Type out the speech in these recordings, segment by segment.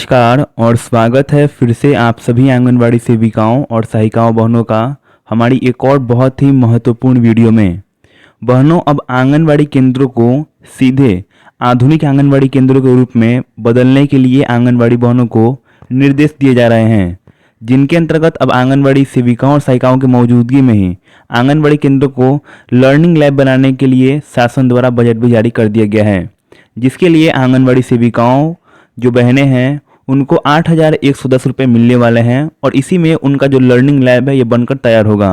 नमस्कार और स्वागत है फिर से आप सभी आंगनवाड़ी सेविकाओं और सहायिकाओं बहनों का हमारी एक और बहुत ही महत्वपूर्ण वीडियो में। बहनों, अब आंगनवाड़ी केंद्रों को सीधे आधुनिक आंगनवाड़ी केंद्रों के रूप में बदलने के लिए आंगनवाड़ी बहनों को निर्देश दिए जा रहे हैं, जिनके अंतर्गत अब आंगनवाड़ी सेविकाओं और सहायिकाओं की मौजूदगी में ही आंगनवाड़ी केंद्रों को लर्निंग लैब बनाने के लिए शासन द्वारा बजट भी जारी कर दिया गया है, जिसके लिए आंगनवाड़ी सेविकाओं जो बहनें हैं उनको 8,110 रुपये मिलने वाले हैं और इसी में उनका जो लर्निंग लैब है ये बनकर तैयार होगा।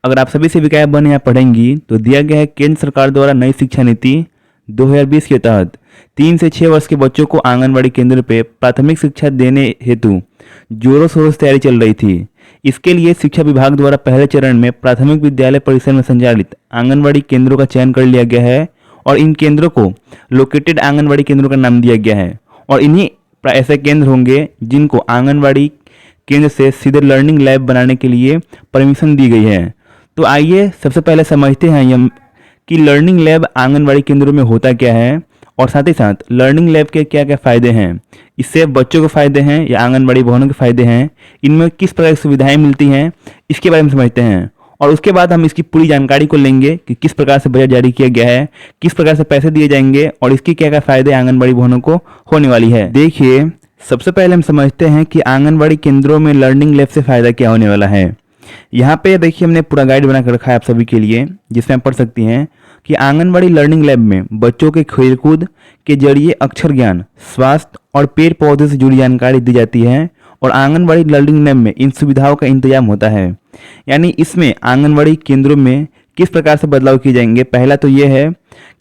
अगर आप सभी सेविकाएं बन यहाँ पढ़ेंगी तो दिया गया है केंद्र सरकार द्वारा नई शिक्षा नीति 2020 के तहत 3 से 6 वर्ष के बच्चों को आंगनवाड़ी केंद्र पे प्राथमिक शिक्षा देने हेतु जोरों शोरों से तैयारी चल रही थी। इसके लिए शिक्षा विभाग द्वारा पहले चरण में प्राथमिक विद्यालय परिसर में संचालित आंगनवाड़ी केंद्रों का चयन कर लिया गया है और इन केंद्रों को लोकेटेड आंगनवाड़ी केंद्रों का नाम दिया गया है और इन्हीं ऐसे केंद्र होंगे जिनको आंगनवाड़ी केंद्र से सीधे लर्निंग लैब बनाने के लिए परमिशन दी गई है। तो आइए सबसे पहले समझते हैं कि लर्निंग लैब आंगनवाड़ी केंद्रों में होता क्या है और साथ ही साथ लर्निंग लैब के क्या क्या फ़ायदे हैं, इससे बच्चों के फ़ायदे हैं या आंगनवाड़ी बहनों के फ़ायदे हैं, इनमें किस प्रकार की सुविधाएं मिलती हैं, इसके बारे में समझते हैं। और उसके बाद हम इसकी पूरी जानकारी को लेंगे कि किस प्रकार से बजट जारी किया गया है, किस प्रकार से पैसे दिए जाएंगे और इसकी क्या क्या फ़ायदे आंगनवाड़ी बहनों को होने वाली है। देखिए, सबसे पहले हम समझते हैं कि आंगनवाड़ी केंद्रों में लर्निंग लैब से फ़ायदा क्या होने वाला है। यहाँ पे देखिए हमने पूरा गाइड बना कर रखा है आप सभी के लिए, जिसमें आप पढ़ सकती हैं कि आंगनवाड़ी लर्निंग लैब में बच्चों के खेलकूद के जरिए अक्षर ज्ञान, स्वास्थ्य और पेड़ पौधे से जुड़ी जानकारी दी जाती है और आंगनवाड़ी लर्निंग लैब में इन सुविधाओं का इंतजाम होता है। यानी इसमें आंगनवाड़ी केंद्रों में किस प्रकार से बदलाव किए जाएंगे। पहला तो ये है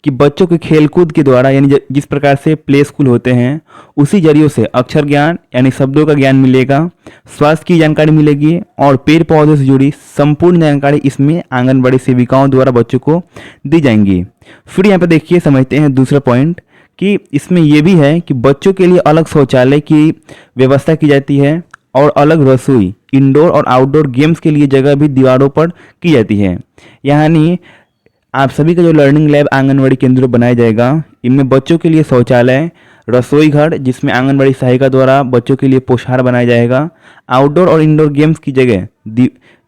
कि बच्चों के खेलकूद के द्वारा यानी जिस प्रकार से प्ले स्कूल होते हैं उसी जरिए से अक्षर ज्ञान यानी शब्दों का ज्ञान मिलेगा, स्वास्थ्य की जानकारी मिलेगी और पेड़ पौधों से जुड़ी संपूर्ण जानकारी इसमें आंगनवाड़ी सेविकाओं द्वारा बच्चों को दी जाएंगी। फिर यहाँ पे देखिए समझते हैं दूसरा पॉइंट कि इसमें यह भी है कि बच्चों के लिए अलग शौचालय की व्यवस्था की जाती है और अलग रसोई, इंडोर और आउटडोर गेम्स के लिए जगह भी दीवारों पर की जाती है। यानी आप सभी का जो लर्निंग लैब आंगनवाड़ी केंद्र बनाया जाएगा, इनमें बच्चों के लिए शौचालय, रसोई घर जिसमें आंगनवाड़ी सहायिका द्वारा बच्चों के लिए पोषाहार बनाया जाएगा, आउटडोर और इंडोर गेम्स की जगह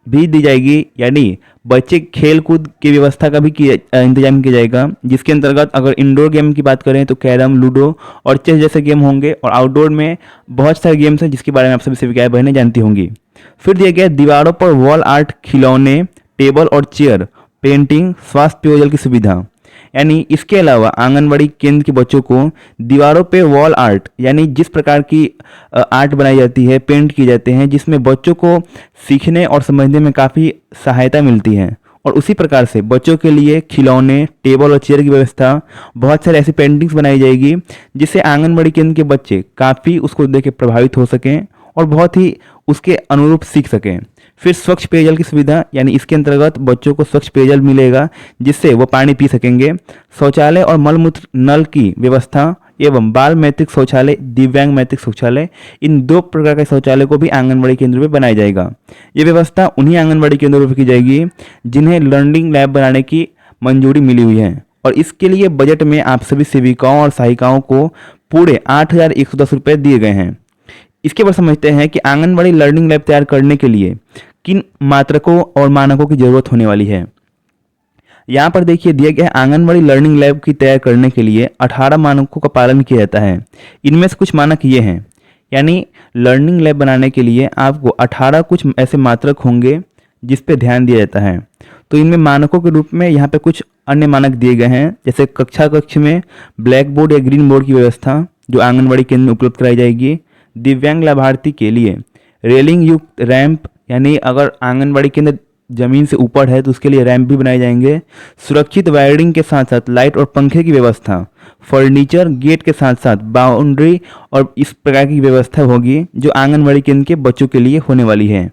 भी दी जाएगी। यानी बच्चे खेल कूद की व्यवस्था का भी इंतजाम किया जाएगा, जिसके अंतर्गत अगर इंडोर गेम की बात करें तो कैरम, लूडो और चेस जैसे गेम होंगे और आउटडोर में बहुत सारे गेम्स हैं जिसके बारे में आप सभी सेविकाएं बहनें जानती होंगी। फिर दिया गया दीवारों पर वॉल आर्ट, खिलौने, टेबल और चेयर, पेंटिंग, स्वास्थ्य पेयजल की सुविधा। यानी इसके अलावा आंगनवाड़ी केंद्र के बच्चों को दीवारों पे वॉल आर्ट यानी जिस प्रकार की आर्ट बनाई जाती है, पेंट किए जाते हैं, जिसमें बच्चों को सीखने और समझने में काफ़ी सहायता मिलती है। और उसी प्रकार से बच्चों के लिए खिलौने, टेबल और चेयर की व्यवस्था, बहुत सारी ऐसी पेंटिंग्स बनाई जाएगी जिससे आंगनवाड़ी केंद्र के बच्चे काफ़ी उसको देख के प्रभावित हो सकें और बहुत ही उसके अनुरूप सीख सकें। फिर स्वच्छ पेयजल की सुविधा, यानी इसके अंतर्गत बच्चों को स्वच्छ पेयजल मिलेगा जिससे वो पानी पी सकेंगे। शौचालय और मलमूत्र नल की व्यवस्था एवं बाल मैत्रिक शौचालय, दिव्यांग मैत्रिक शौचालय, इन 2 प्रकार के शौचालय को भी आंगनवाड़ी केंद्र में बनाया जाएगा। ये व्यवस्था उन्हीं आंगनवाड़ी केंद्रों पर की जाएगी जिन्हें लर्निंग लैब बनाने की मंजूरी मिली हुई है और इसके लिए बजट में आप सभी सेविकाओं और सहायिकाओं को पूरे 8,110 रुपये दिए गए हैं। इसके बाद समझते हैं कि आंगनवाड़ी लर्निंग लैब तैयार करने के लिए किन मात्रकों और मानकों की जरूरत होने वाली है। यहाँ पर देखिए दिया गया है आंगनवाड़ी लर्निंग लैब की तैयार करने के लिए 18 मानकों का पालन किया जाता है। इनमें से कुछ मानक ये हैं, यानी लर्निंग लैब बनाने के लिए आपको 18 कुछ ऐसे मात्रक होंगे जिस पे ध्यान दिया जाता है। तो इनमें मानकों के रूप में यहाँ पे कुछ अन्य मानक दिए गए हैं, जैसे कक्ष में ब्लैक बोर्ड या ग्रीन बोर्ड की व्यवस्था जो आंगनवाड़ी केंद्र में उपलब्ध कराई जाएगी। दिव्यांग लाभार्थी के लिए रेलिंग युक्त रैंप, यानी अगर आंगनवाड़ी केंद्र जमीन से ऊपर है तो उसके लिए रैंप भी बनाए जाएंगे। सुरक्षित वायरिंग के साथ साथ लाइट और पंखे की व्यवस्था, फर्नीचर, गेट के साथ साथ बाउंड्री और इस प्रकार की व्यवस्था होगी जो आंगनवाड़ी केंद्र के बच्चों के लिए होने वाली है।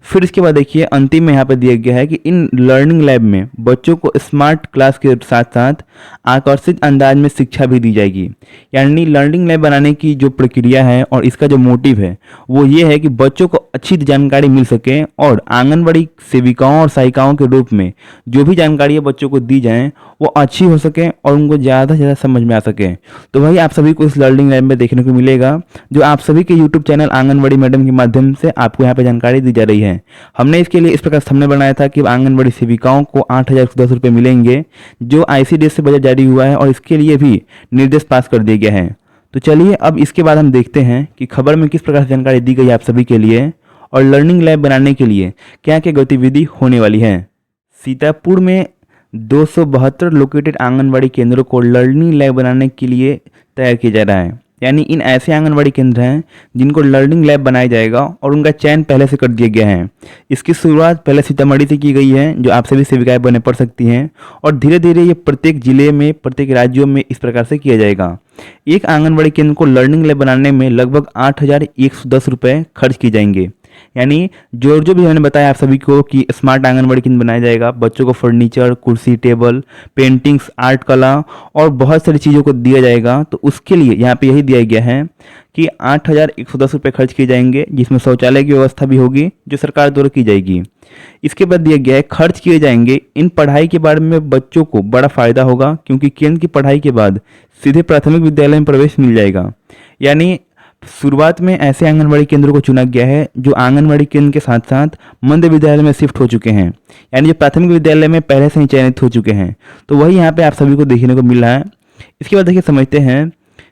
फिर इसके बाद देखिए अंतिम में यहाँ पे दिया गया है कि इन लर्निंग लैब में बच्चों को स्मार्ट क्लास के साथ साथ आकर्षित अंदाज में शिक्षा भी दी जाएगी। यानी लर्निंग लैब बनाने की जो प्रक्रिया है और इसका जो मोटिव है वो ये है कि बच्चों को अच्छी जानकारी मिल सके और आंगनबाड़ी सेविकाओं और सहायिकाओं के रूप में जो भी जानकारी बच्चों को दी जाए वो अच्छी हो सके और उनको ज़्यादा से ज़्यादा समझ में आ सके। तो वही आप सभी को इस लर्निंग लैब में देखने को मिलेगा, जो आप सभी के यूट्यूब चैनल आंगनबाड़ी मैडम के माध्यम से आपको यहाँ पे जानकारी दी जा रही है। हमने इसके लिए इस प्रकार थंबनेल बनाया था कि आंगनबाड़ी सेविकाओं को 8,110 रुपये मिलेंगे, जो ICDS से बजट जारी हुआ है और इसके लिए भी निर्देश पास कर दिया गया है। तो चलिए अब इसके बाद हम देखते हैं कि खबर में किस प्रकार से जानकारी दी गई आप सभी के लिए और लर्निंग लैब बनाने के लिए क्या क्या गतिविधि होने वाली है। सीतापुर में 272 लोकेटेड आंगनबाड़ी केंद्रों को लर्निंग लैब बनाने के लिए तैयार किया जा रहा है। यानी इन ऐसे आंगनबाड़ी केंद्र हैं जिनको लर्निंग लैब बनाया जाएगा और उनका चयन पहले से कर दिया गया है। इसकी शुरुआत पहले सीतामढ़ी से की गई है, जो आप सभी सेविकाएं बने पड़ सकती हैं, और धीरे धीरे ये प्रत्येक जिले में, प्रत्येक राज्यों में इस प्रकार से किया जाएगा। एक आंगनबाड़ी केंद्र को लर्निंग लैब बनाने में लगभग 8,110 रुपये खर्च किए जाएंगे। यानी जो भी मैंने बताया आप सभी को कि स्मार्ट आंगनबाड़ी केंद्र बनाया जाएगा, बच्चों को फर्नीचर, कुर्सी, टेबल, पेंटिंग्स, आर्ट कला और बहुत सारी चीज़ों को दिया जाएगा। तो उसके लिए यहाँ पे यही दिया गया है कि 8,110 रुपये खर्च किए जाएंगे, जिसमें शौचालय की व्यवस्था भी होगी जो सरकार द्वारा की जाएगी। इसके बाद दिया गया है खर्च किए जाएंगे इन पढ़ाई के बारे में बच्चों को बड़ा फायदा होगा, क्योंकि केंद्र की पढ़ाई के बाद सीधे प्राथमिक विद्यालय में प्रवेश मिल जाएगा। यानी शुरुआत में ऐसे आंगनबाड़ी केंद्रों को चुना गया है जो आंगनबाड़ी केंद्र के साथ साथ मध्य विद्यालय में शिफ्ट हो चुके हैं, यानी जो प्राथमिक विद्यालय में पहले से ही चयनित हो चुके हैं। तो वही यहाँ पे आप सभी को देखने को मिल रहा है। इसके बाद देखिए समझते हैं,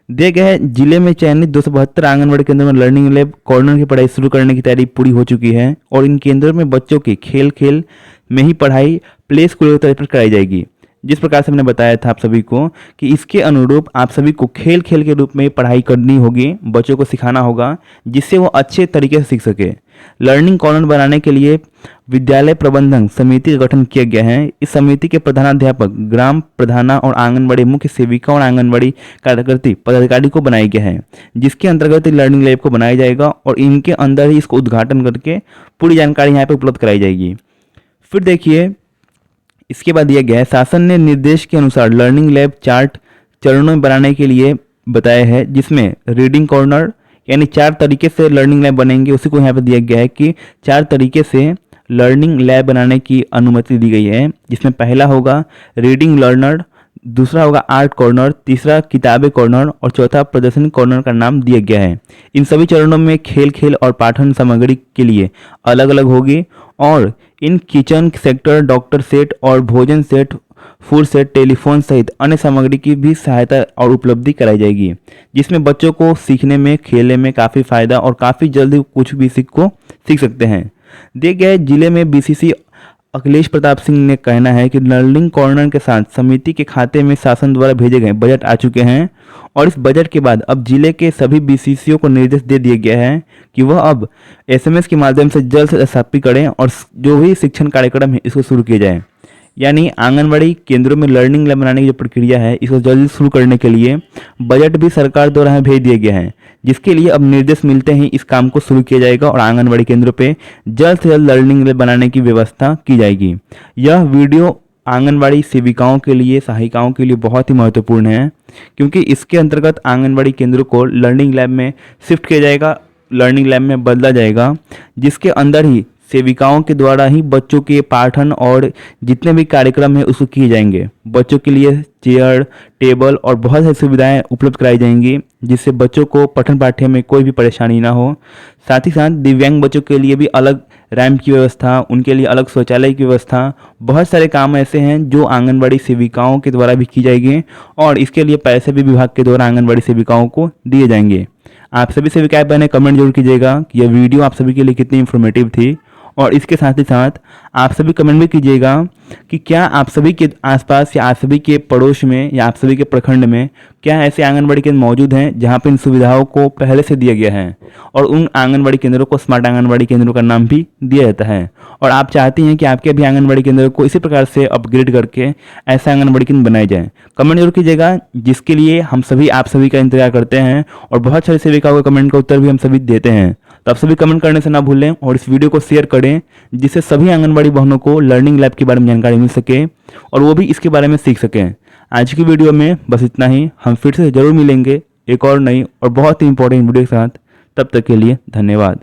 दिए गए है जिले में चयनित 272 आंगनबाड़ी केंद्रों में लर्निंग लैब कॉर्नर की पढ़ाई शुरू करने की तैयारी पूरी हो चुकी है और इन केंद्रों में बच्चों की खेल में ही पढ़ाई प्ले स्कूल के तौर पर कराई जाएगी। जिस प्रकार से मैंने बताया था आप सभी को कि इसके अनुरूप आप सभी को खेल के रूप में पढ़ाई करनी होगी, बच्चों को सिखाना होगा जिससे वो अच्छे तरीके से सीख सके। लर्निंग कॉर्नर बनाने के लिए विद्यालय प्रबंधन समिति का गठन किया गया है। इस समिति के प्रधानाध्यापक, ग्राम प्रधाना और आंगनबाड़ी मुख्य सेविका और आंगनबाड़ी कार्यकर्ती पदाधिकारी को बनाया गया है, जिसके अंतर्गत लर्निंग लैब को बनाया जाएगा और इनके अंदर ही इसको उद्घाटन करके पूरी जानकारी यहाँ पे उपलब्ध कराई जाएगी। फिर देखिए इसके बाद दिया गया है, शासन ने निर्देश के अनुसार लर्निंग लैब 4 चरणों में बनाने के लिए बताया है, जिसमें रीडिंग कॉर्नर यानी 4 तरीके से लर्निंग लैब बनेंगे। उसी को यहाँ पे दिया गया है कि 4 तरीके से लर्निंग लैब बनाने की अनुमति दी गई है, जिसमें पहला होगा रीडिंग लर्नर, दूसरा होगा आर्ट कॉर्नर, तीसरा किताबें कॉर्नर और चौथा प्रदर्शनी कॉर्नर का नाम दिया गया है। इन सभी चरणों में खेल और पाठन सामग्री के लिए अलग अलग होगी और in kitchen sector, doctor set और भोजन सेट, फूड सेट, टेलीफोन सहित अन्य सामग्री की भी सहायता और उपलब्धि कराई जाएगी, जिसमें बच्चों को सीखने में, खेलने में काफ़ी फायदा और काफ़ी जल्दी कुछ भी सीख सकते हैं। दिए गए जिले में BCC अखिलेश प्रताप सिंह ने कहना है कि लर्निंग कॉर्नर के साथ समिति के खाते में शासन द्वारा भेजे गए बजट आ चुके हैं और इस बजट के बाद अब जिले के सभी BCCO को निर्देश दे दिया गया है कि वह अब SMS के माध्यम से जल्द से स्थापित करें और जो भी शिक्षण कार्यक्रम है इसको शुरू किया जाए। यानी आंगनबाड़ी केंद्रों में लर्निंग लैब बनाने की जो प्रक्रिया है इसको जल्दी शुरू करने के लिए बजट भी सरकार द्वारा भेज दिया गया है, जिसके लिए अब निर्देश मिलते ही इस काम को शुरू किया जाएगा और आंगनबाड़ी केंद्रों पे जल्द से जल्द लर्निंग लैब बनाने की व्यवस्था की जाएगी। यह वीडियो आंगनबाड़ी सेविकाओं के लिए, सहायिकाओं के लिए बहुत ही महत्वपूर्ण है, क्योंकि इसके अंतर्गत आंगनबाड़ी केंद्रों को लर्निंग लैब में शिफ्ट किया जाएगा, लर्निंग लैब में बदला जाएगा, जिसके अंदर ही सेविकाओं के द्वारा ही बच्चों के पाठन और जितने भी कार्यक्रम हैं उसको किए जाएंगे। बच्चों के लिए चेयर, टेबल और बहुत सारी सुविधाएं उपलब्ध कराई जाएंगी, जिससे बच्चों को पठन पाठ्य में कोई भी परेशानी ना हो। साथ ही साथ दिव्यांग बच्चों के लिए भी अलग रैंप की व्यवस्था, उनके लिए अलग शौचालय की व्यवस्था, बहुत सारे काम ऐसे हैं जो आंगनबाड़ी सेविकाओं के द्वारा भी की जाएगी और इसके लिए पैसे भी विभाग के द्वारा आंगनबाड़ी सेविकाओं को दिए जाएंगे। आप सभी सेविकाएं बहनें कमेंट जरूर कीजिएगा कि यह वीडियो आप सभी के लिए कितनी इन्फॉर्मेटिव थी और इसके साथ ही साथ आप सभी कमेंट भी कीजिएगा कि क्या आप सभी के आसपास या आप सभी के पड़ोस में या आप सभी के प्रखंड में क्या ऐसे आंगनबाड़ी केंद्र मौजूद हैं जहां पर इन सुविधाओं को पहले से दिया गया है और उन आंगनबाड़ी केंद्रों को स्मार्ट आंगनबाड़ी केंद्रों का नाम भी दिया जाता है और आप चाहती हैं कि आपके भी आंगनबाड़ी केंद्र को इसी प्रकार से अपग्रेड करके ऐसे आंगनबाड़ी केंद्र बनाए जाएँ। कमेंट जरूर कीजिएगा, जिसके लिए हम सभी आप सभी का इंतजार करते हैं और बहुत सारी सेविकाओं के कमेंट का उत्तर भी हम सभी देते हैं। तो आप सभी कमेंट करने से ना भूलें और इस वीडियो को शेयर करें, जिससे सभी आंगनबाड़ी बहनों को लर्निंग लैब के बारे में जानकारी मिल सके और वो भी इसके बारे में सीख सकें। आज की वीडियो में बस इतना ही। हम फिर से ज़रूर मिलेंगे एक और नई और बहुत ही इंपॉर्टेंट वीडियो के साथ। तब तक के लिए धन्यवाद।